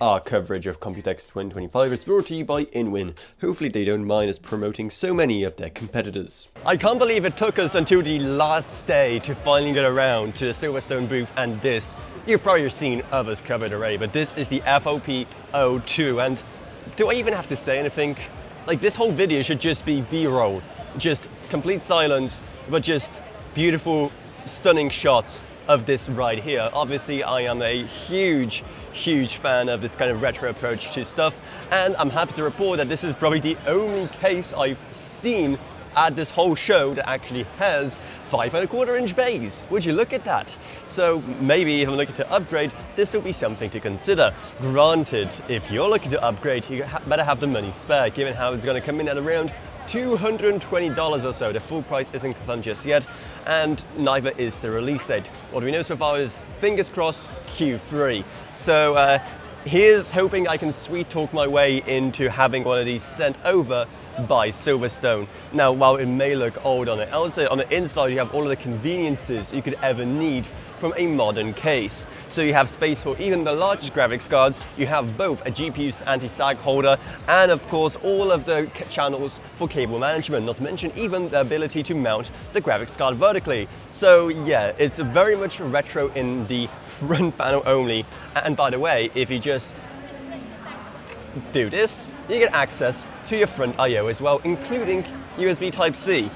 Our coverage of Computex 2025 is brought to you by InWin. Hopefully they don't mind us promoting so many of their competitors. I can't believe it took us until the last day to finally get around to the Silverstone booth, and this, you've probably seen others covered already, but this is the FLP02, and do I even have to say anything? Like, this whole video should just be B-roll, just complete silence, but just beautiful, stunning shots of this right here. Obviously, I am a huge fan of this kind of retro approach to stuff, and I'm happy to report that this is probably the only case I've seen at this whole show that actually has 5.25-inch bays. Would you look at that? So maybe if I'm looking to upgrade, this will be something to consider. Granted, if you're looking to upgrade, you better have the money spare, given how it's going to come in at around $220 or so. The full price isn't confirmed just yet, and neither is the release date. What we know so far is, fingers crossed, Q3. So here's hoping I can sweet talk my way into having one of these sent over by Silverstone. Now, while it may look old on the outside, on the inside you have all of the conveniences you could ever need from a modern case. So you have space for even the largest graphics cards, you have both a GPU's anti-sag holder, and of course all of the channels for cable management, not to mention even the ability to mount the graphics card vertically. So yeah, it's very much retro in the front panel only. And by the way, if you just do this, you get access to your front I/O as well, including USB Type-C.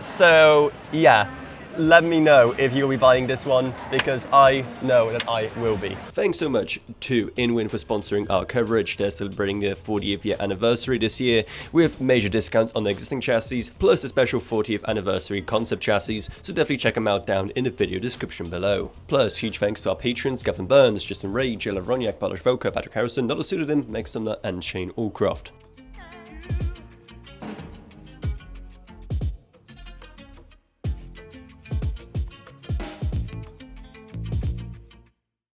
So yeah, let me know if you'll be buying this one, because I know that I will be. Thanks so much to InWin for sponsoring our coverage. They're celebrating their 40th year anniversary this year with major discounts on the existing chassis, plus a special 40th anniversary concept chassis, so definitely check them out down in the video description below. Plus, huge thanks to our patrons Gavin Burns, Justin Ray, Jill Ronyak, Balash Voka, Patrick Harrison, Donald Pseudonym, Meg Sumner, and Shane Allcroft.